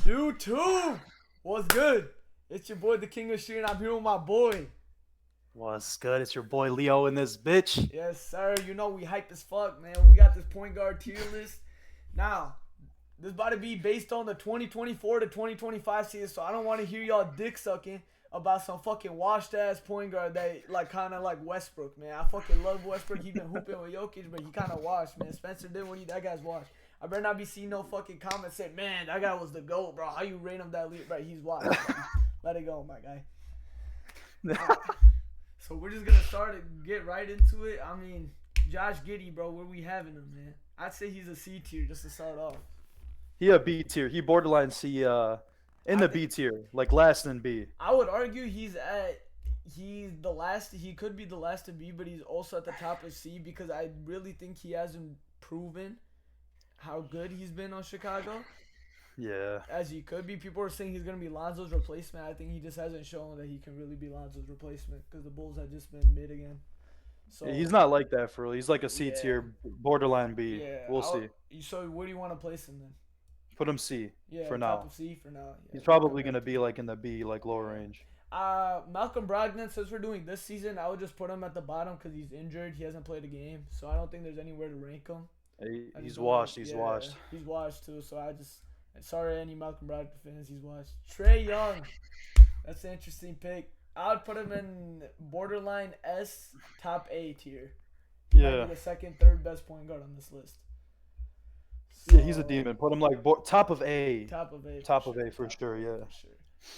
YouTube, what's good? It's your boy, the King of Street, and I'm here with my boy. What's good? It's your boy Leo in this bitch. Yes, sir. You know we hype as fuck, man. We got this point guard tier list. Now, this about to be based on the 2024 to 2025 season, so I don't want to hear y'all dick sucking about some fucking washed ass point guard that like kind of like Westbrook, man. I fucking love Westbrook. He been hooping with Jokic, but he kind of washed, man. Spencer Dinwiddie, that guy's washed. I better not be seeing no fucking comments saying, man, that guy was the GOAT, bro. How you rate him that lead? Bro, he's washed. Let it go, my guy. Alright. So we're just gonna start and get right into it. I mean, Josh Giddey, bro, where we having him, man? I'd say he's a C tier just to start off. He a B tier. He borderline C in I the think B tier, like last in B. I would argue he's the last. He could be the last to B, but he's also at the top of C because I really think he hasn't proven how good he's been on Chicago Yeah. as he could be. People are saying he's gonna be Lonzo's replacement. I think he just hasn't shown that he can really be Lonzo's replacement because the Bulls have just been mid again. So He's not like that for real. He's like a C yeah, tier, borderline B. yeah. We'll see. So where do you want to place him then? Put him C Yeah, for top now. of C for now. Yeah, He's okay, probably okay. gonna be like in the B, like lower range. Malcolm Brogdon, since we're doing this season, I would just put him at the bottom because he's injured. He hasn't played a game, so I don't think there's anywhere to rank him. I just He's don't like. washed. He's Yeah, washed. he's washed too. So I just sorry any Malcolm Brogdon fans, he's washed. Trey Young, that's an interesting pick. I would put him in borderline S, top A tier. He might Yeah. be the second, third best point guard on this list. Yeah, he's a So demon. Put him like top of A. top of A for Top of sure. A for Top of sure. A Yeah. for sure.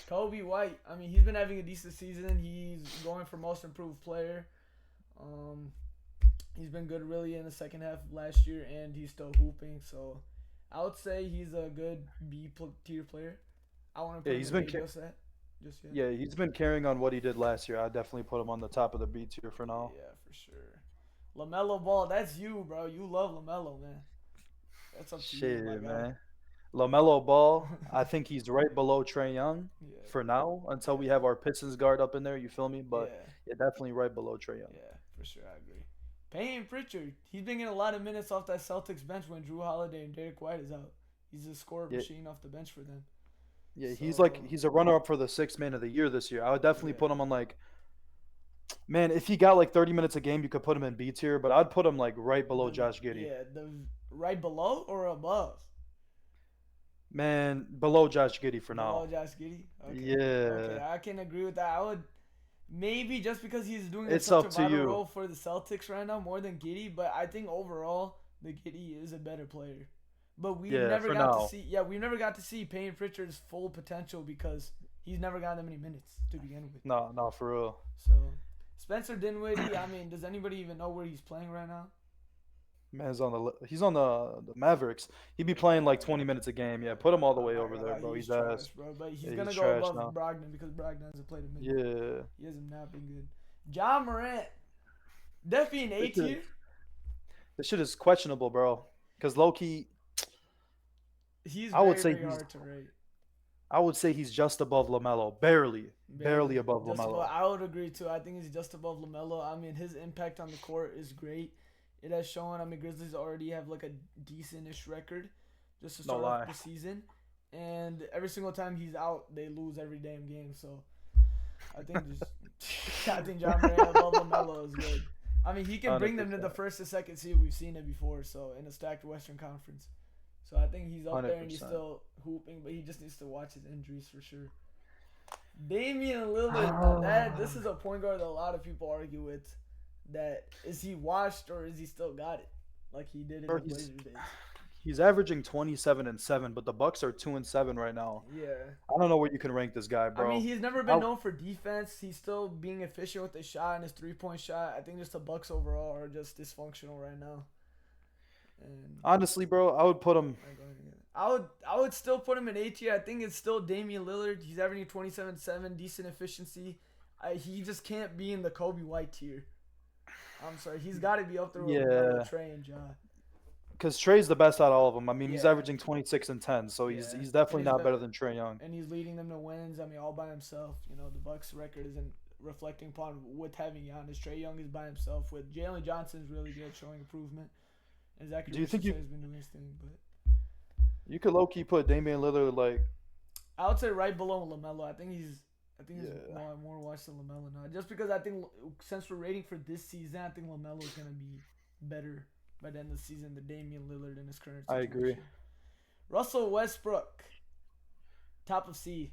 Kobe White. I mean, he's been having a decent season. He's going for most improved player. Um, he's been good really in the second half of last year, and he's still hooping. So, I would say he's a good tier player. I want to put Yeah, him he's in been. A just yet. Just yet. Yeah, he's been carrying on what he did last year. I definitely put him on the top of the B tier for now. Yeah, for sure. LaMelo Ball. That's you, bro. You love LaMelo, man. That's up to you, my Shit, guy. man. LaMelo Ball, I think he's right below Trey Young Yeah, for now until we yeah, have our Pistons guard up in there. You feel me? But yeah. yeah, definitely right below Trey Young. Yeah, for sure, I agree. Payne Pritchard, he's been getting a lot of minutes off that Celtics bench when Drew Holiday and Derek White is out. He's a scorer Yeah, machine off the bench for them. yeah. So He's a runner up for the sixth man of the year this year. I would definitely yeah, put him on like, man, if he got like 30 minutes a game, you could put him in B tier. But I'd put him like right below Josh Giddey. the right below or above? Man, below Josh Giddey for Below now. Josh Giddey. Okay, okay, Yeah, I can agree with that. I would maybe just because he's doing it's such up a to vital you. role for the Celtics right now more than Giddey, but I think overall the Giddey is a better player. But we Yeah, never for got to now. see, we never got to see Payne Pritchard's full potential because he's never gotten that many minutes to begin with. No, no, for real. So Spencer Dinwiddie, I mean, does anybody even know where he's playing right now? Man's on he's on the Mavericks. He'd be playing like 20 minutes a game. Yeah, put him all the I'm way not over gonna there, lie, bro. he's He's trash, ass. bro. But he's Yeah, he's gonna go trash above now. Brogdon because Brogdon hasn't played a minute. Yeah. He hasn't not been good. John Morant, definitely an A This shit, tier. this shit is questionable, bro. Cause low key, He's I would very, say very he's hard to rate. I would say he's just above Lamelo, barely, barely Barely. above Just above, Lamelo. I would agree too. I think he's just above Lamelo. I mean, his impact on the court is great. It has shown. I mean, Grizzlies already have like a decentish record just to No start off lie. the season, and every single time he's out, they lose every damn game. So I think just I think John Morant above Lamelo is good. I mean, he can bring them to the 100%. first and second seed. We've seen it before. So in a stacked Western Conference. So I think he's up there and he's 100%. still hooping, but he just needs to watch his injuries for sure. Damian Lillard, now that this is a point guard that a lot of people argue with. That is he washed or is he still got it like he did in Bro, the Blazers days? he's averaging 27 and 7, but the Bucks are 2 and 7 right now. Yeah, I don't know where you can rank this guy, I mean bro. he's never been I, known for defense. He's still being efficient with his shot and his 3-point shot. I think just the Bucks overall are just dysfunctional right now. And honestly, bro, I would put him. I would still put him in A tier. I think it's still Damian Lillard. He's averaging 27-7, decent efficiency. He just can't be in the Kobe White tier. I'm sorry. He's got to be up there with Yeah, LaMelo, Trey, and Ja. because Trey's the best out of all of them. I mean, he's Yeah, averaging 26 and 10, so he's yeah. he's And definitely not better than Trey Young. leading them to wins. I mean, all by himself. You know, the Bucks' record isn't reflecting upon with having Giannis. Trey Young is by himself. With Jalen Johnson's really good, showing improvement. And Zachary Do you think Richardson has been doing his thing, but you could low key put Damian Lillard like I would say right below Lamelo. I think he's Yeah, more watched than Lamelo now. Just because I think since we're rating for this season, I think Lamelo is gonna be better by the end of the season than Damian Lillard in his current I agree. situation. Russell Westbrook, top of C.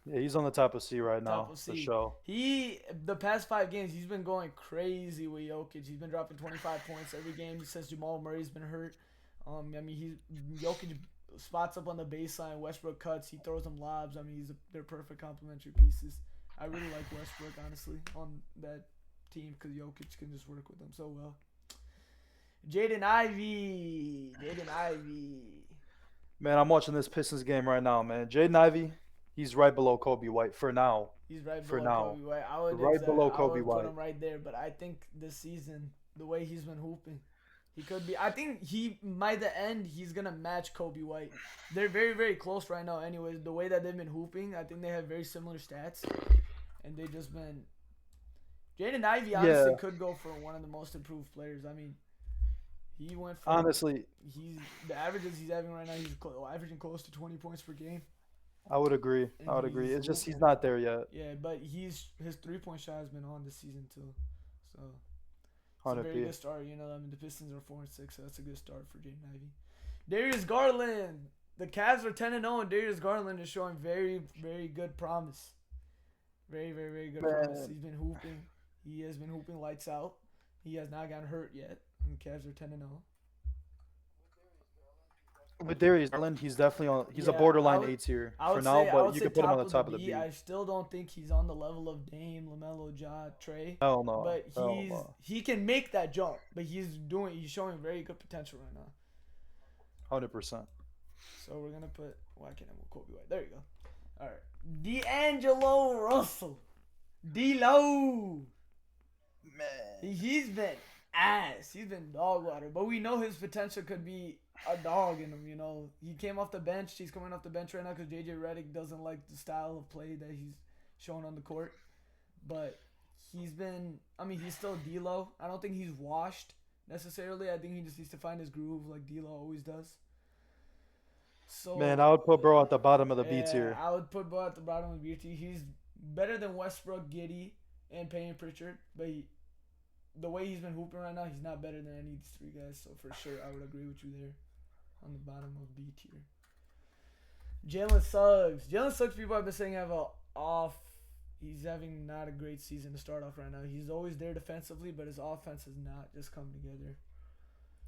Yeah, he's on the top of C right Top now of for C. sure. He the past 5 games he's been going crazy with Jokic. He's been dropping 25 points every game since Jamal Murray's been hurt. I mean he's Jokic spots up on the baseline. Westbrook cuts. He throws them lobs. I mean they're perfect complementary pieces. I really like Westbrook honestly on that team because Jokic can just work with them so well. Jaden Ivey. Jaden Ivey. Man, I'm watching this Pistons game right now, man. Jaden Ivey, he's right below Kobe White for now. He's right For below now, Kobe White. right below I Kobe would put White. him right there, but I think this season, the way he's been hooping, he could be. I think he by the end he's gonna match Kobe White. They're very very close right now. Anyways, the way that they've been hooping, I think they have very similar stats, and they just been. Jaden Ivey honestly Yeah, could go for one of the most improved players. I mean, he went from honestly, he's the averages he's having right now. He's averaging close to 20 points per game, I would agree. and I would agree. he's It's just he's hooping. not there yet. Yeah, but his 3 point shot has been on this season too. So it's a 100 very p. good start. I mean the Pistons are 4-6, so that's a good start for Jaden Ivey. Darius Garland. The Cavs are 10-0, and Darius Garland is showing very, very good promise. Very, very, very good promise. Man, He's been hooping. He has been hooping lights out. He has not gotten hurt yet. And the Cavs are 10-0. with Darius Garland, he's definitely on. He's a Yeah, borderline A tier I for would now, say but you could put him on top the of the top of the B. B. I still don't think he's on the level of Dame, LaMelo, Ja, Trey, Hell no. but Hell no. he can make that jump. But he's showing very good potential right now. 100%. So we're gonna put why can't I move Kobe White? There you go. All right, D'Angelo Russell, D-Lo. Man. He's been ass. He's been dog water. But we know his potential could be a dog in him. He came off the bench. He's coming off the bench right now because JJ Redick doesn't like the style of play that he's showing on the court. But he's been. I mean, he's still D'Lo. I don't think he's washed necessarily. I think he just needs to find his groove like D'Lo always does. Man, So I would put bro at the bottom of the B yeah, tier. I would put Bo at the bottom of BT. He's better than Westbrook, Giddy, and Payne Pritchard, but the way he's been hooping right now, he's not better than any of these three guys. So for sure, I would agree with you there on the bottom of B tier. Jalen Suggs. Jalen Suggs, people have been saying have a off. He's having not a great season to start off right now. He's always there defensively, but his offense has not just come together.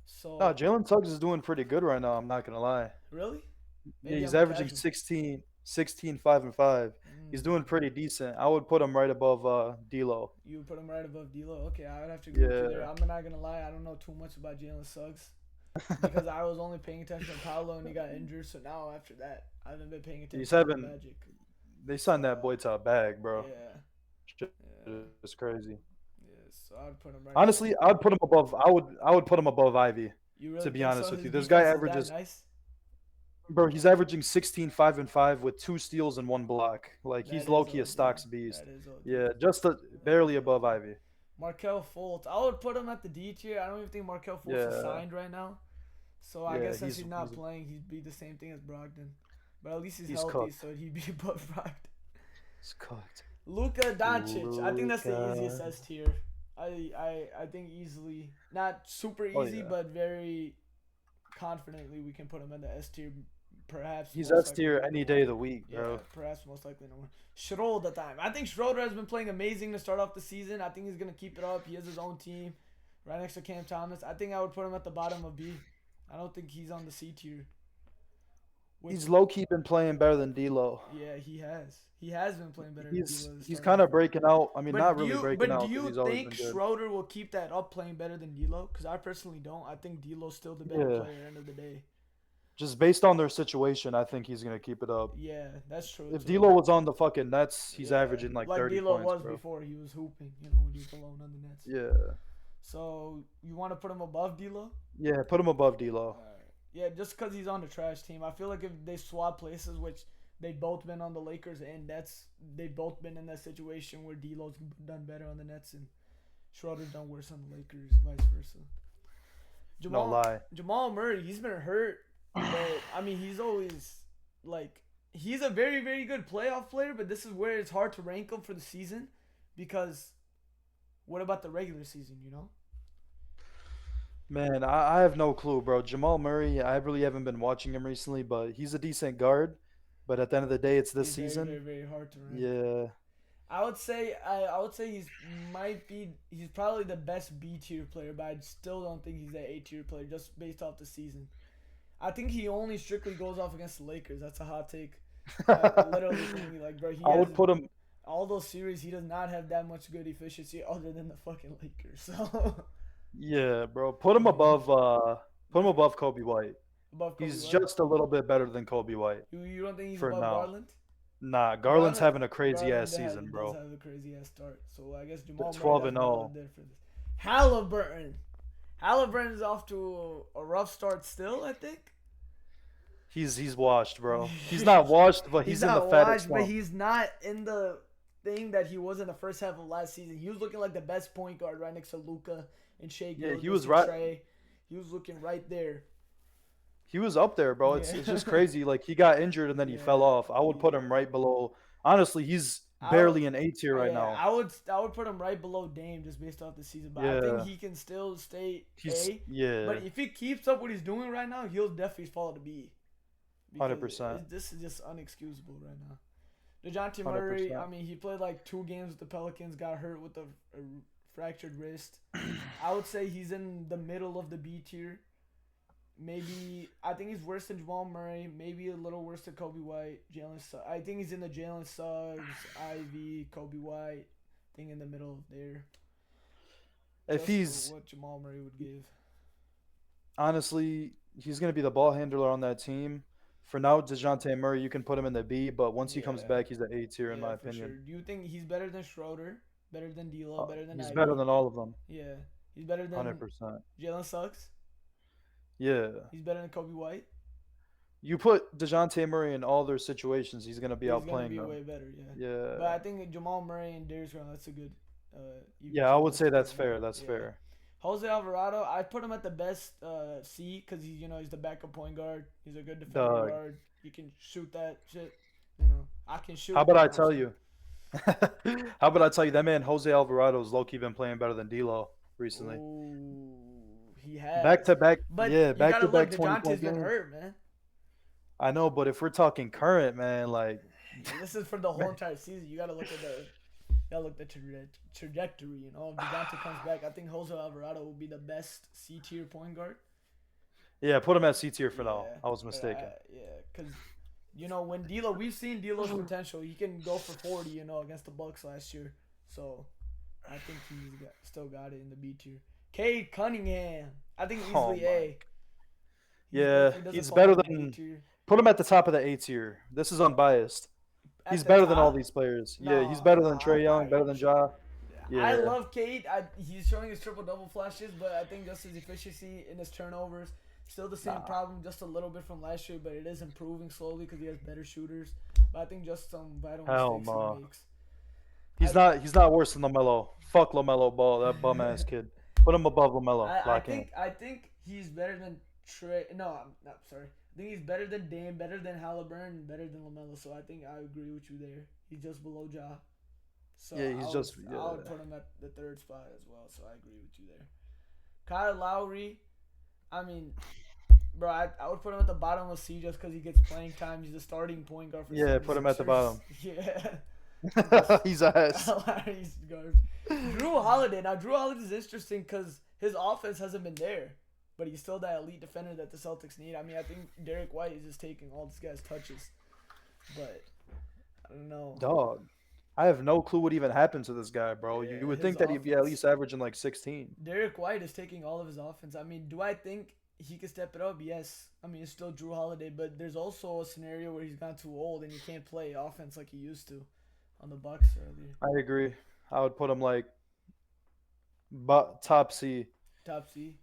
So No, Jalen Suggs is doing pretty good right now. I'm not gonna lie. really, Yeah, maybe he's I'm a averaging casual. 16, 5 and 5. He's Mm. doing pretty decent. I would put him right above D'Lo. You would put him right above D'Lo. Okay, I would have to agree with you there. Yeah. I'm not gonna lie, I don't know too much about Jalen Suggs because I was only paying attention to Paolo and he got injured. So now after that, I haven't been paying attention He's to the having. Magic. They signed that boy to a bag, bro. Yeah, Shit yeah, is crazy. yeah. So I'd put him right above Honestly, I'd put him above. I would put him above Ivy. You To really be think honest so? with His you, this guy defense is that averages. nice. Bro, he's averaging 16, 5 and 5 with 2 steals and 1 block. Like That he's is low key a OD. stocks beast. That is OD. Yeah, just barely above Ivy. Markel Fultz. I would put him at the D tier. I don't even think Markel Fultz is Yeah, signed right now. So I yeah, guess since he's not he's playing, he'd be the same thing as Brogdon. But at least he's he's healthy, cooked. so he'd be above Brogdon. He's cooked. Luka Doncic. I think that's the easiest Luka. S tier. I think easily, not super Oh easy, yeah, but very confidently we can put him in the S tier. Perhaps he's most S likely tier number any one. day of the week, Yeah, bro. perhaps most likely number one. Schroeder time. I think Schroeder has been playing amazing to start off the season. I think he's gonna keep it up. He has his own team, right next to Cam Thomas. I think I would put him at the bottom of B. I don't think he's on the C tier. Which He's low key been playing better than D'Lo. yeah, he has. He has been playing better than D'Lo to He's start kind off. of breaking out. I mean, But not do really you breaking but do out because you he's always think been good. Schroeder will keep that up playing better than D'Lo? Because I personally don't. I think D'Lo's still the better Yeah, player at the end of the day. just based on their situation, I think he's gonna keep it up. Yeah, that's true If too. D'Lo was on the fucking Nets, he's Yeah, averaging like like 30 D'Lo points, was bro. before he was hooping. When he was alone on the Nets. Yeah, So you want to put him above D'Lo? yeah, put him above D'Lo. Alright. Yeah, just because he's on the trash team. I feel like if they swap places, which they've both been on the Lakers and Nets, they've both been in that situation where D'Lo's done better on the Nets and Schroeder's done worse on the Lakers, vice versa. No lie. Jamal Murray, he's been hurt, but I mean he's always like he's a very, very good playoff player, but this is where it's hard to rank him for the season because what about the regular season, you know? Man, I have no clue, bro. Jamal Murray, I really haven't been watching him recently, but he's a decent guard. But at the end of the day, it's this He's very, very, season. very hard to rank. Yeah, I would say he's probably the best B tier player, but I still don't think he's an A tier player just based off the season. I think he only strictly goes off against the Lakers. That's a hot take. Literally for me, like bro, he I has would put him. all those series. He does not have that much good efficiency other than the fucking Lakers. So Yeah, bro. Put him above Kobe White. above Kobe He's White, just a little bit better than Kobe White you don't think he's for above now. Garland? Nah, Garland's Garland having a crazy ass season, does bro. have a crazy ass start. So I guess The Jamal Murray 12 and definitely out 0. there for this. Halliburton. Halliburton is off to a rough start still, I think. He's washed, bro. He's not washed, but He's he's in the not FedEx washed, but slump. he's not in the thing that he was in the first half of last season. He was looking like the best point guard right next to Luca and Shea Yeah, he Gilgeous was and right. Trey. He was looking right there. He was up there, bro. It's Yeah. just crazy. Like he got injured and then he fell Yeah. off. I would put him right below. Honestly, he's I would, barely an A tier right yeah, now. I would put him right below Dame just based off the season, but I think Yeah, he can still stay he's A. yeah, But if he keeps up what he's doing right now, he'll definitely fall to B. Because 100%, this is just unexcusable right now. DeJounte Murray, 100%. I mean, he played like 2 games with the Pelicans, got hurt with a fractured wrist. I would say he's in the middle of the B tier. Maybe I think he's worse than Jamal Murray. Maybe a little worse than Kobe White. I think he's in the Jalen Suggs, Ivy, Kobe White thing in the middle there. If Just for he's what Jamal Murray would give. honestly, he's gonna be the ball handler on that team. For now, Dejounte Murray, you can put him in the B, but once he comes Yeah, back, he's the A tier in yeah, my for sure. opinion. Do you think he's better than Schroeder? Better than D'Lo? Better than He's better Ivy? than all of them, Yeah, he's better than 100%. Jalen Suggs. Yeah, He's better than Kobe White. you put Dejounte Murray in all their situations, he's gonna be He's gonna outplaying be them. way better, yeah. But Yeah, I think Jamal Murray and Darius Garland, that's a good even yeah, I two. would That's a say that's good fair. group. That's Yeah. fair. Jose Alvarado, I put him at the best C because he's the backup point guard. He's a good defender Dog. guard. He can shoot that shit. You know, I can How shoot. about You I know what I'm tell saying? you? How about I tell you that man Jose Alvarado's low key been playing better than D'Lo recently. Ooh, he Back has. to back, But yeah, you back gotta to look. back 20 point Dejounte's been games. hurt, man. I know, but if we're talking current, man, like, This is for the whole man, entire season. You gotta look at the trajectory. You know, if Dejounte comes back, I think Jose Alvarado will be the best C tier point guard. yeah, put him at C tier for now. Yeah, I was but mistaken. yeah, because when we've seen D'Lo's potential. He can go for 40, against the Bucks last year. So I think still got it in the B tier. Cade Cunningham, I think Oh easily my, A. He yeah, definitely doesn't he's fall better in the B than. tier. Put him at the top of the A tier. This is unbiased. At He's the better than all top, these players. Yeah, he's no, better than nah, Trey Young, better than Ja. I Yeah, love Cade. He's showing his triple double flashes, but I think just his efficiency in his turnovers still the same nah, problem, just a little bit from last year, but it is improving slowly because he has better shooters. But I think just some vital hell mistakes he no. makes. He's I not. He's not worse than Lamelo. Fuck Lamelo Ball, that bum ass kid. Put him above Lamelo. I Lock in. think I think he's better than Trey. No, I'm not sorry. I think he's better than Dame, better than Halliburton, better than Lamelo. So I think I agree with you there. He's just below Ja. So Yeah, he's just. I would Yeah. put him at the third spot as well. So I agree with you there. Kyle Lowry, I mean, bro, I would put him at the bottom of C just because he gets playing time. He's the starting point guard for the Yeah, put him at the 76ers. bottom. Yeah. He's just He's ass. Lowry's garbage. Drew Holiday. Now, Drew Holiday is interesting because his offense hasn't been there, but he's still that elite defender that the Celtics need. I mean, I think Derek White is just taking all this guy's touches, but I don't know. Dog. I have no clue what even happened to this guy, bro. You Yeah, would his think that he'd be at offense. least averaging like 16. Derek White is taking all of his offense. I mean, do I think he can step it up? Yes. I mean, it's still Drew Holiday, but there's also a scenario where he's gone too old and he can't play offense like he used to on the Bucks earlier. I agree. I would put him like top C. Top C.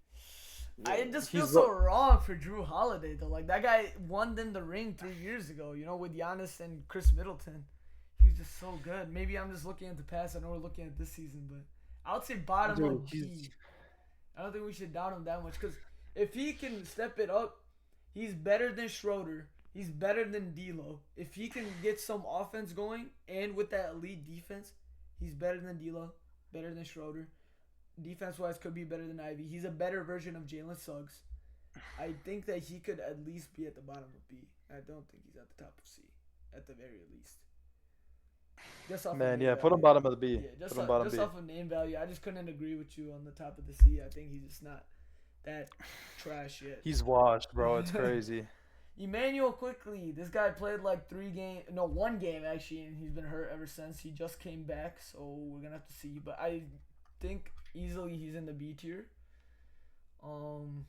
Yeah, I just feel he's so wrong for Drew Holiday though. Like that guy won them the ring 3 years ago. With Giannis and Chris Middleton. He was just so good. Maybe I'm just looking at the past. I know we're looking at this season, but I would say bottom dude. of B. I don't think we should down him that much because if he can step it up, he's better than Schroeder. He's better than D'Lo. If he can get some offense going and with that elite defense, he's better than D'Lo, better than Schroeder. Defense wise, could be better than Ivy. He's a better version of Jalen Suggs. I think that he could at least be at the bottom of B. I don't think he's at the top of C, at the very least. Just off of Man, name yeah, put him value. bottom of the B. Yeah, Put him bottom just B. off of name value. I just couldn't agree with you on the top of the C. I think he's just not that trash yet. He's washed, bro. It's crazy. Emmanuel quickly. This guy played like 3 games, no, 1 game actually, and he's been hurt ever since. He just came back, so we're gonna have to see. But I think easily he's in the B tier.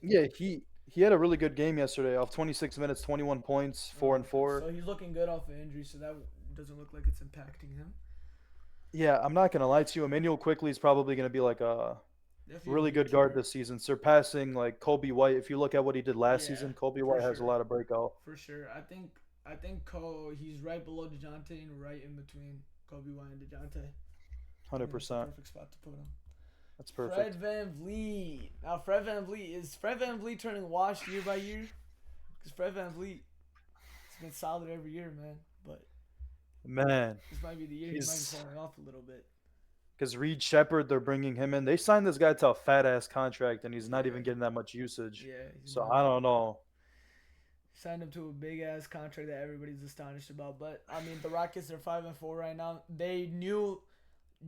Yeah, he had a really good game yesterday. Off 26 minutes, 21 points, 4 and 4. So he's looking good off of injury, so that doesn't look like it's impacting him. Yeah, I'm not gonna lie to you. Emmanuel quickly is probably gonna be like a Definitely a really B good guard tier. this season, surpassing like Kobe White. If you look at what he did last Yeah, season, Kobe for White has a sure. lot of breakout. For sure. I think he's right below DeJounte and right in between Kobe White and DeJounte. I think that's the 100%. perfect spot to put him. That's Fred perfect. Van Vliet. Now Fred Van Vliet turning washed year by year? Because Fred Van Vliet has been solid every year, man. But Man, this might be the year he might be he's falling off a little bit. because Reed Shepard, they're bringing him in. They signed this guy to a fat ass contract, and he's not Yeah. even getting that much usage. Yeah, he's So not. I don't know. Signed him to a big ass contract that everybody's astonished about. But I mean, the Rockets are 5-4 right now. They knew,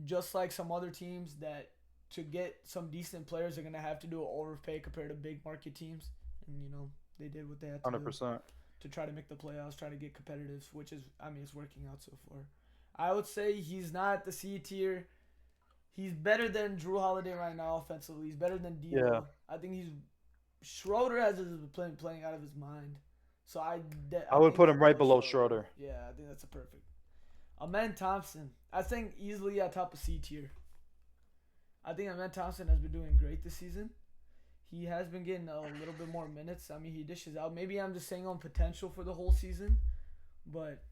just like some other teams, that to get some decent players, they're gonna have to do an overpay compared to big market teams. And they did what they had to do 100%. to try to make the playoffs, try to get competitive. Which is, I mean, it's working out so far. I would say he's not the C tier. He's better than Drew Holiday right now offensively. He's better than Yeah, D'Lo. I think he's Schroeder has his playing out of his mind. So I I would think put he's him right below below Schroeder. Schroeder. Yeah, I think that's a perfect. Amen Thompson. I think easily at top of C tier. I think Amen Thompson has been doing great this season. He has been getting a little bit more minutes. I mean, he dishes out. Maybe I'm just saying on potential for the whole season, but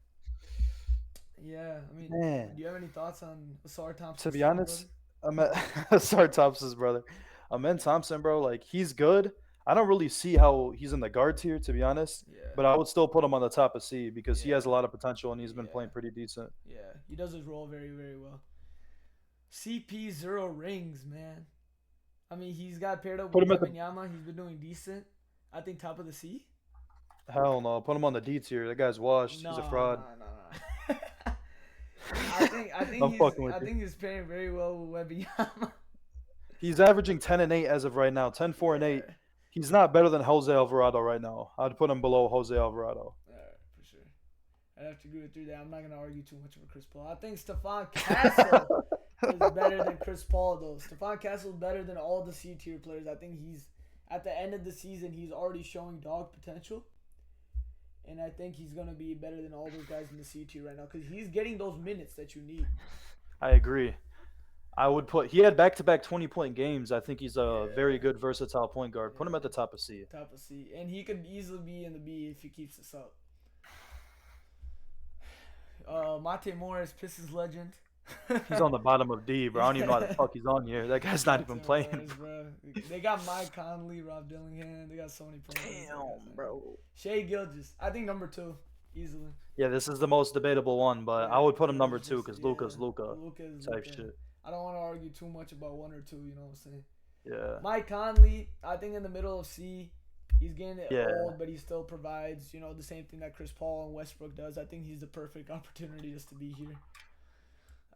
yeah. I mean, Man, do you have any thoughts on Asar to Thompson's be team, brother? honest, I'm at sorry, Thompson's brother. Amen Thompson, bro. Like he's good. I don't really see how he's in the guard tier, to be honest. Yeah, But I would still put him on the top of C because he has a yeah, lot of potential and he's been yeah, playing pretty decent. yeah. He does his role very, very well. CP zero rings, man. I mean, he's got paired up Put with him at the Wembenyama. He's been doing decent. I think top of the C. hell no. Put him on the D tier. That guy's washed. He's a No, fraud. no, no, no. I'm fucking with I you. think he's pairing very well with Wembenyama. He's averaging 10 and 8 as of right now. 10, 4 and 8. Yeah. He's not better than Jose Alvarado right now. I'd put him below Jose Alvarado. All right, for sure. I'd have to agree with you there. I'm not gonna argue too much over Chris Paul. I think Stephon Castle is better than Chris Paul though. Stephon Castle is better than all the C tier players. I think he's at the end of the season he's already showing dog potential. And I think he's gonna be better than all those guys in the C tier right now because he's getting those minutes that you need. I agree. I would put. He had back-to-back 20-point games. I think he's a very Yeah, good versatile point guard. Put him at yeah. the top of C. Top of C, and he could easily be in the B if he keeps this up. Mate Morris, Pistons legend. He's on the bottom of D, bro. I don't even know how the Yeah. fuck he's on here. That guy's not Mate even playing, Morris, bro. bro. They got Mike Conley, Rob Dillingham. They got so many players. Damn, bro. Shea Gilgis, I think number 2, easily. Yeah, this is the most debatable one, but I Yeah, would put him yeah, number it's two just because yeah. Luca's Luca Luca is type Luca. shit. I don't want to argue too much about 1 or 2. You know what I'm saying? Yeah, Mike Conley, I think in the middle of C. He's getting yeah, old, but he still provides, the same thing that Chris Paul and Westbrook does. I think he's the perfect opportunity just to be here.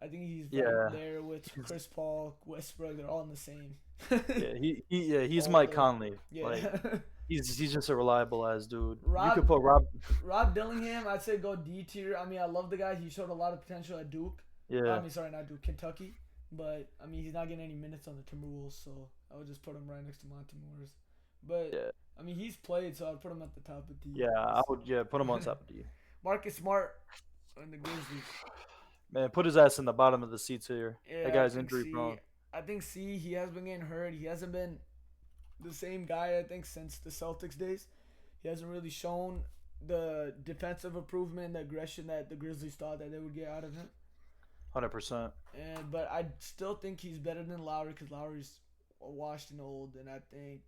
I think he's right yeah. there with He's, Chris Paul, Westbrook. They're all in the same. yeah, he's All Mike the Conley. Like yeah. he's just a reliable ass dude. You Rob could put Rob. Rob Dillingham, I'd say go D tier. I mean, I love the guy. He showed a lot of potential at Duke. I Yeah, mean, sorry, not Duke, Kentucky. But I mean, he's not getting any minutes on the Timberwolves, so I would just put him right next to Monty Morris. But yeah, I mean, he's played, so I'd put him at the top of D. yeah. I would put him on top of D. Marcus Smart in the Grizzlies. Man, put his ass in the bottom of the C tier. That Yeah, I guy's think injury C. prone. I think C. He has been getting hurt. He hasn't been the same guy. I think since the Celtics days, he hasn't really shown the defensive improvement, the aggression that the Grizzlies thought that they would get out of him. 100%. But I still think he's better than Lowry because Lowry's washed and old, and I think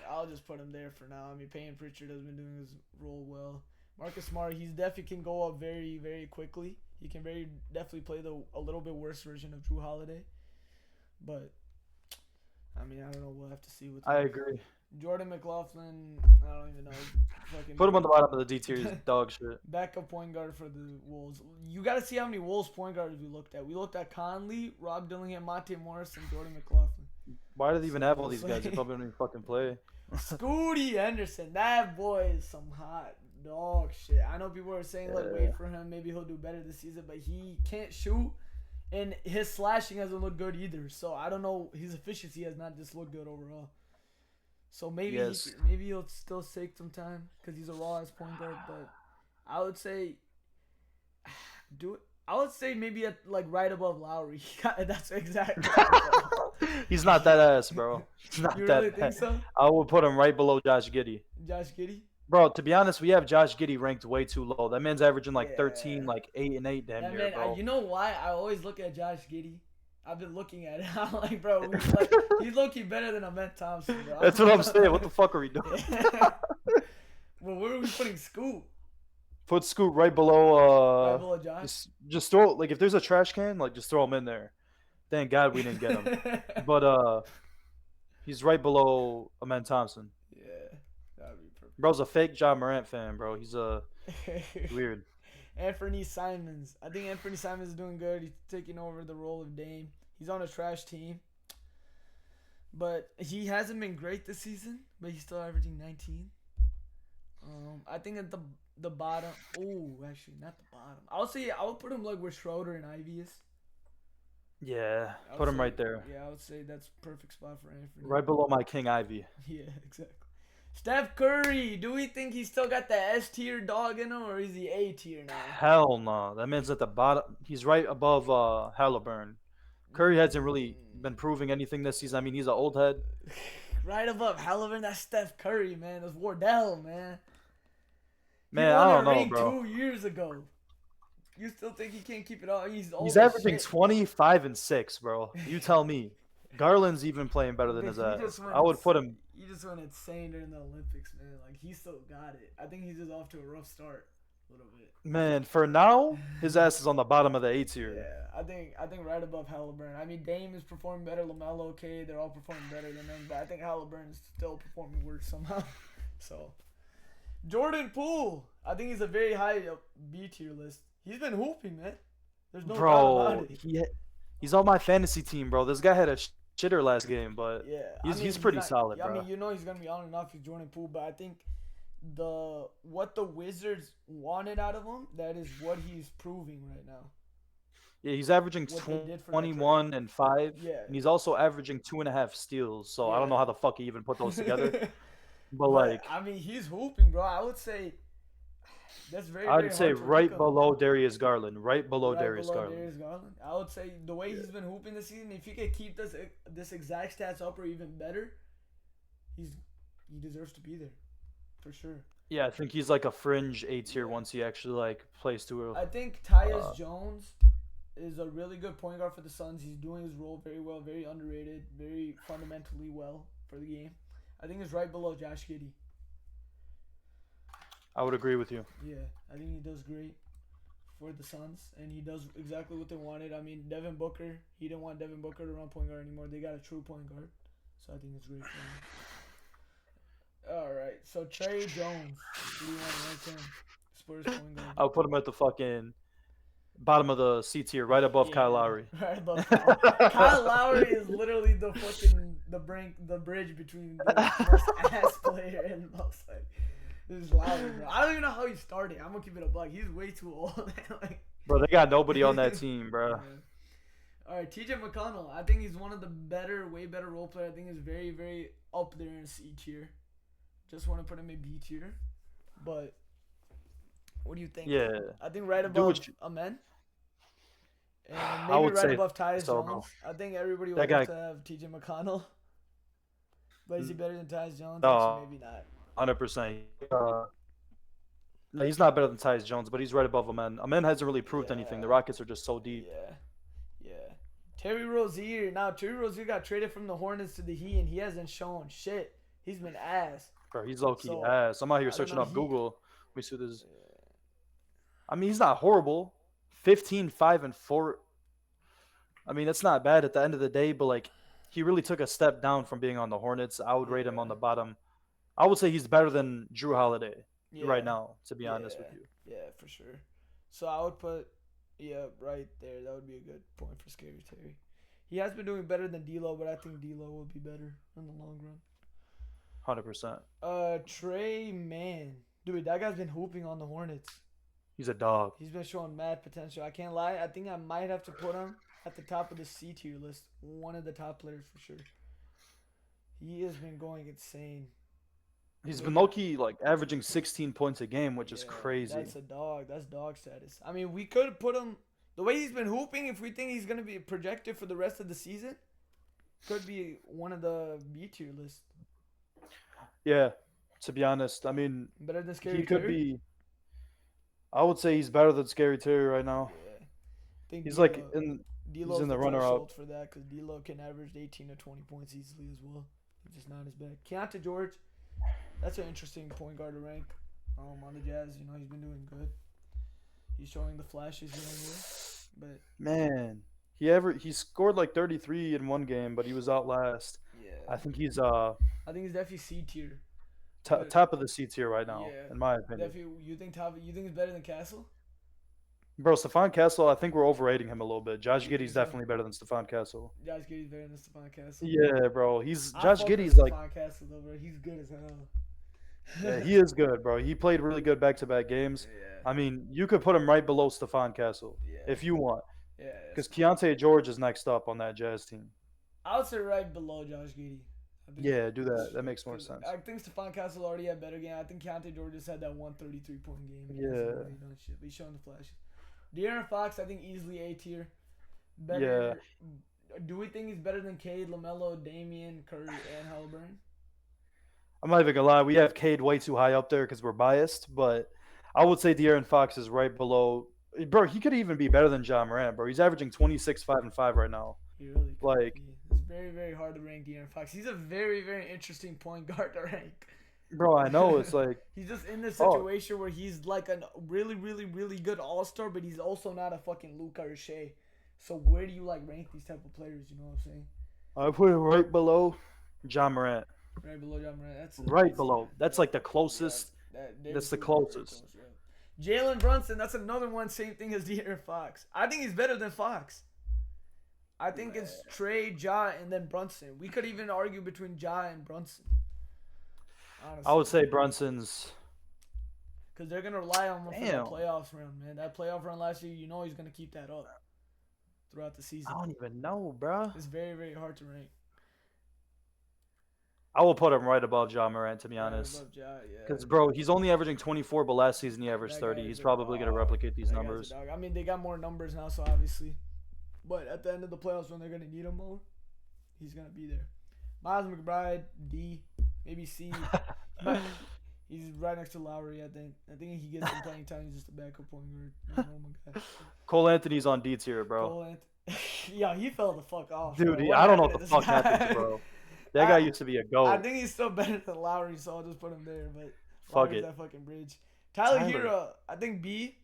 I'll just put him there for now. I mean, Payne Pritchard has been doing his role well. Marcus Smart, he's definitely can go up very, very quickly. He can very definitely play the a little bit worse version of Drew Holiday. But I mean, I don't know. We'll have to see with I him. agree. Jordan McLaughlin, I don't even know. Put him on Fucking the bottom of the D tier. He's dog shit. backup point guard for the Wolves. You got to see how many Wolves point guards we looked at. We looked at Conley, Rob Dillingham, Monte Morris, and Jordan McLaughlin. Why do they even have all So these it's guys? They like probably don't even fucking play. Scooty Henderson, that boy is some hot dog shit. I know people are saying like Yeah. wait for him, maybe he'll do better this season, but he can't shoot, and his slashing hasn't looked good either. So I don't know, his efficiency has not just looked good overall. So maybe Yes. maybe he'll still take some time because he's a raw ass point guard. But I would say do it. I would say maybe at like right above Lowry. That's exactly. He's not that ass, bro. He's not You that really bad. think so, I would put him right below Josh Giddey. Josh Giddey? Bro, to be honest, we have Josh Giddey ranked way too low. That man's averaging like Yeah. 13, like 8 and 8 damn That near, man, bro. you know why? I always look at Josh Giddey. I've been looking at it. I'm like, bro, he's low-key better than Ahmed Thompson, bro. That's what I'm saying. What the fuck are we doing? Well, where are we putting Scoop? Put Scoot right below. Right below Josh? Just throw like if there's a trash can, like just throw him in there. Thank God we didn't get him. But he's right below Ahmed Thompson. Yeah, that'd be perfect. Bro's a fake John Morant fan, bro. He's weird. Anthony Simons. I think Anthony Simons is doing good. He's taking over the role of Dame. He's on a trash team. But he hasn't been great this season, but he's still averaging 19. I think at the bottom. Oh, actually, not the bottom. I would put him like where Schroeder and Ivy is. Yeah, I would put him say- right there. Yeah, I would say that's perfect spot for Anthony. Right below my King Ivy. Yeah, exactly. Steph Curry. Do we think he's still got the S tier dog in him, or is he A tier now? Hell no. That man's at the bottom. He's right above Halliburton. Curry hasn't really been proving anything this season. I mean, he's an old head. Right above Halliburton, that's Steph Curry, man. That's Wardell, man. He Man, won I a don't know, ring bro. 2 years ago. You still think he can't keep it up? He's old He's as averaging shit. 25 and 6, bro. You tell me. Garland's even playing better than But his he ass. just went I would put him. He just went insane during the Olympics, man. Like, he still got it. I think he's just off to a rough start a little bit. Man, for now, his ass is on the bottom of the A tier. Yeah, I think right above Halliburton. I mean, Dame is performing better. LaMelo, okay, they're all performing better than him, but I think Halliburton is still performing worse somehow. So, Jordan Poole, I think he's a very high B tier list. He's been hooping, man. There's no doubt Bro, about it. he's on my fantasy team, bro. This guy had a shitter last game, but Yeah, he's pretty not- solid, I bro. mean, you know he's gonna be on and off with Jordan Poole, but I think what the Wizards wanted out of him, that is what he's proving right now. Yeah, he's averaging What they did for that 21 and 5, Yeah. and he's also averaging 2.5 steals. So I don't know Yeah. how the fuck he even put those together. But But, like, I mean, he's hooping, bro. I would say that's very. very I'd say hard to right pick him. below Darius Garland, right below Right Darius below Garland. Darius Garland. I would say the way he's been hooping this season, if he could keep this exact stats up or even better, he deserves to be there, for sure. Yeah, I think he's like a fringe A tier once he actually like plays to I think Tyus Uh, Jones is a really good point guard for the Suns. He's doing his role very well, very underrated, very fundamentally well for the game. I think he's right below Josh Giddey. I would agree with you. Yeah, I think he does great for the Suns, and he does exactly what they wanted. I mean, Devin Booker, he didn't want Devin Booker to run point guard anymore. They got a true point guard, so I think it's great for him. All right, so Trey Jones, who do you want to rank him? Spurs point guard. I would put him at the fucking bottom of the C tier, right above Kyle Yeah, Lowry. Right above Kyle. Kyle Lowry is literally the fucking the bridge between the most ass player and most like. This is Lowry, bro. I don't even know how he started. I'm gonna keep it a buck. He's way too old. Like, Bro, they got nobody on that team, bro. yeah. All right, TJ McConnell. I think he's one of the way better role player. I think he's very, very up there in C tier. Just want to put him in B tier. But what do you think? Yeah. I think right Do above what you- Amen. And I maybe would right say above Tyus so, Jones. bro. I think everybody That would guy- love to have TJ McConnell. But is he better than Tyus Jones? No. Actually, maybe not. 100%. No, he's not better than Tyus Jones, but he's right above Amen. Amen hasn't really proved anything. The Yeah. Rockets are just so deep. Yeah. Terry Rozier. Now, Terry Rozier got traded from the Hornets to the Heat, and he hasn't shown shit. He's been ass. Bro, he's low key So, ass. I'm out I here don't searching know, up Google. Let me see what this. I mean, he's not horrible. 15, 5, and 4. I mean, that's not bad at the end of the day, but like he really took a step down from being on the Hornets. I would rate him on Yeah, the bottom. I would say he's better than Drew Holiday right yeah, now, to be honest with yeah, you. yeah, for sure. So I would put, yeah, right there. That would be a good point for Scary Terry. He has been doing better than D'Lo, but I think D'Lo will be better in the long run. 100%. Trey Man, dude, that guy's been hooping on the Hornets. He's a dog. He's been showing mad potential. I can't lie. I think I might have to put him at the top of the C tier list. One of the top players for sure. He has been going insane. He's been Look low at, key like averaging 16 points a game, which is yeah, crazy. that's a dog. That's dog status. I mean, we could put him the way he's been hooping. If we think he's gonna be projected for the rest of the season, could be one of the B tier list. Yeah, to be honest, I mean, Better than he Scary could Terry. be. I would say he's better than Scary Terry right now. Yeah, I think He's like he's D'Lo's in the the runner up. threshold for that because D'Lo can average 18 to 20 points easily as well. He's just not as bad. Keontae George, that's an interesting point guard to rank. On the Jazz, he's been doing good. He's showing the flashes here and there, but Man, he scored like 33 in one game, but he was out last. I yeah, think he's I think he's definitely C tier. But top of the C tier right now, yeah, in my opinion. definitely. You think top? You think it's better than Castle? Bro, Stephon Castle, I think we're overrating him a little bit. Josh You think Giddey's so? definitely better than Stephon Castle. Josh Giddey's better than Stephon Castle. Yeah, bro. He's I Josh fuck with Giddey's like, Stephon Castle though, bro. He's good as hell. yeah, he is good, bro. He played really good back-to-back games. Yeah, I mean, you could put him right below Stephon Castle yeah, if you want, yeah. because Keontae George is next up on that Jazz team. I would say right below Josh Giddey. I think Yeah, do that. That makes more sense. I think Stephon Castle already had better game. I think Keontae George just had that 133-point game. He hasn't Yeah, really done shit, but he's showing the flashes. De'Aaron Fox, I think easily A tier. yeah. Better. Do we think he's better than Cade, LaMelo, Damian, Curry, and Halliburton? I'm not even gonna lie. We have Cade way too high up there because we're biased, but I would say De'Aaron Fox is right below. Bro, he could even be better than John Morant, bro. He's averaging 26, 5, and 5 right now. He really could Like, be. It's very, very hard to rank De'Aaron Fox. He's a very, very interesting point guard to rank. bro, I know it's like, He's just in this oh, situation where he's like a really, really, really good all star, but he's also not a fucking Luka or Shea. So where do you like rank these type of players? You know what I'm saying? I put him right below John Morant. Right below John Morant. Right below. That's like the yeah. closest. They're That's the very, very closest. close, yeah. Jalen Brunson. That's another one. Same thing as De'Aaron Fox. I think he's better than Fox. I think it's Trey, Ja, and then Brunson. We could even argue between Ja and Brunson. Honestly. I would say Brunson's. Because they're going to rely on him for that Damn. playoffs run, man. That playoff run last year, he's going to keep that up throughout the season. I don't even know, bro. It's very, very hard to rank. I will put him right above John Morant, to be honest. Above Ja, yeah. Because, bro, he's only averaging 24, but last season he averaged That 30. guy He's is a probably going to dog. replicate these That guy's a numbers. dog. I mean, they got more numbers now, so obviously. But at the end of the playoffs, when they're going to need him more, he's going to be there. Miles McBride, D, maybe C. He's right next to Lowry, I think. I think he gets some playing time. He's just a backup point guard. Oh my god. Cole Anthony's on D tier, bro. Cole yeah, he fell the fuck off. Dude, bro. I don't know what happened the to fuck this guy? happened, bro. That guy used to be a goat. I think he's still better than Lowry, so I'll just put him there. But Fuck Lowry's it. that fucking bridge. Tyler Tyler. Hero, I think B,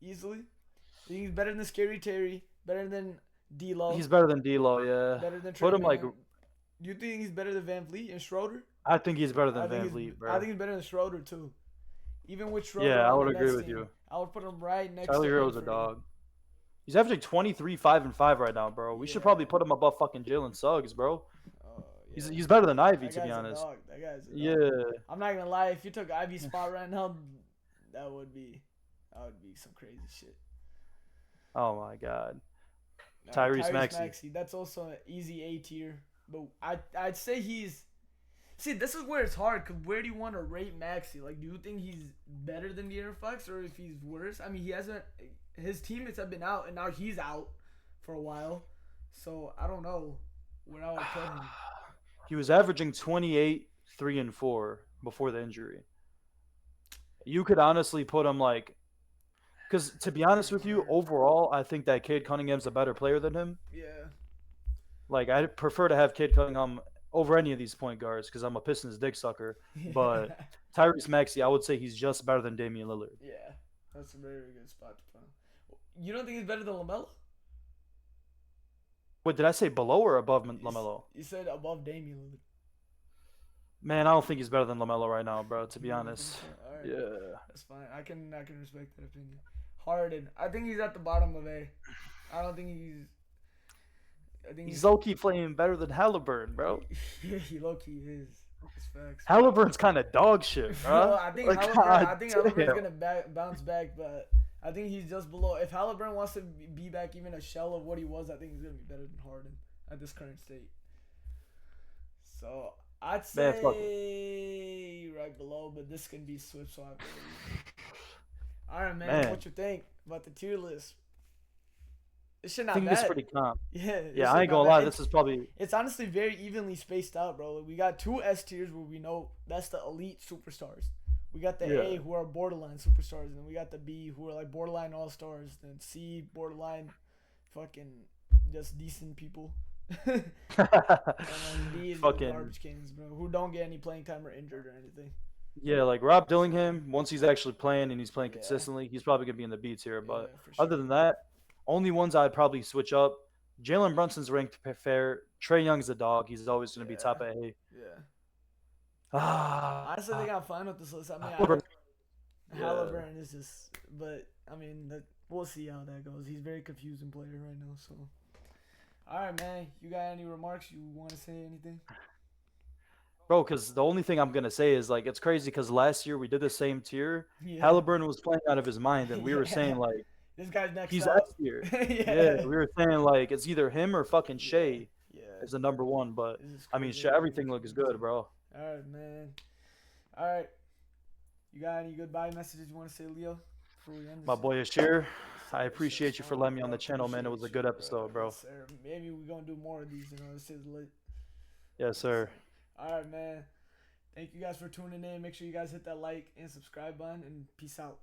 easily. I think he's better than Scary Terry, better than D-Lo, He's better than D'Lo, yeah. better than Trey Put him like. Do you think he's better than Van Vliet and Schroeder? I think he's better than I think Van Vliet, bro. I think he's better than Schroeder too. Even with Schroeder, Yeah, I on would the agree Nets with team, you. I would put him right next Tyler to Hero's a Horford. dog. He's averaging 23, 5, and 5 right now, bro. We should Yeah. probably put him above fucking Jalen Suggs, bro. Oh, He's better than Ivy, that to be guy's a honest. dog. That guy's a dog. Yeah. I'm not gonna lie. If you took Ivy's spot right now, that would be some crazy shit. Oh my god. Nah, Tyrese Maxey. That's also an easy A tier. But I'd say he's. See, this is where it's hard. Cause where do you want to rate Maxey? Like, do you think he's better than De'Aaron Fox, or if he's worse? I mean, he hasn't. His teammates have been out, and now he's out for a while. So I don't know where I would put him. He was averaging 28, 3, and 4 before the injury. You could honestly put him like. Because to be honest with you, overall, I think that Cade Cunningham's a better player than him. Yeah. Like, I prefer to have Cade Cunningham over any of these point guards because I'm a Pistons dick sucker. But Tyrese Maxey, I would say he's just better than Damian Lillard. Yeah. That's a very, very good spot to put him. You don't think he's better than LaMelo? Wait, did I say below or above You, s- Lamelo? you said above Damian Lillard. Man, I don't think he's better than Lamelo right now, bro. To be You don't think honest. so? All right, Yeah. that's fine. I can respect that opinion. Harden, I think he's at the bottom of A. I don't think he's. I think He's he's. low key playing better than Halliburton, bro. Yeah, he low key is. It's facts. Halliburton's kind of dog shit, Bro, bro. I think Like, Halliburton. god I think Halliburton's damn. gonna bounce back, but I think he's just below. If Halliburton wants to be back even a shell of what he was, I think he's gonna be better than Harden at this current state. So I'd Man, fuck it. say right below, but this can be switched. So I believe. All right, man. Man, What you think about the tier list? This shit I not think it's bad. pretty calm. Yeah, this Yeah, I shit ain't not gonna bad. lie. This is probably It's honestly very evenly spaced out, bro. We got two S tiers where we know that's the elite superstars. We got the A yeah. who are borderline superstars, and then we got the B who are like borderline all stars. Then C borderline, fucking just decent people. And then D is just Fucking garbage cans, bro, who don't get any playing time or injured or anything. yeah, like Rob Dillingham. Once he's actually playing and he's playing Yeah, consistently, he's probably gonna be in the B tier. yeah, But for other sure. than that, only ones I'd probably switch up. Jalen Brunson's ranked fair. Trey Young's a dog. He's always gonna be Yeah, top A. yeah. Ah, Honestly, I think I'm fine with this list. I mean, yeah. Halliburton is just, but I mean, we'll see how that goes. He's a very confusing player right now. So, all right, man. You got any remarks? You want to say anything? Bro, because the only thing I'm gonna say is like it's crazy because last year we did the same tier. Yeah, Halliburton was playing out of his mind, and we were saying yeah. like This guy's next he's up. S tier. Yeah, Yeah, we were saying like it's either him or fucking yeah, Shea yeah. is the number one. But This is I mean, crazy. Shea, everything looks good, bro. All right, man. All right. You got any goodbye messages you want to say, Leo, before we end My this? boy Ashir, Yes, sir. I Yes, sir. appreciate you for Strong, letting me on bro. the channel, man. It was a Appreciate good you, bro. episode, bro. Yes, sir. Maybe we're gonna do more of these. This is lit. Yes, Yes, sir. sir. All right, man. Thank you guys for tuning in. Make sure you guys hit that like and subscribe button, and peace out.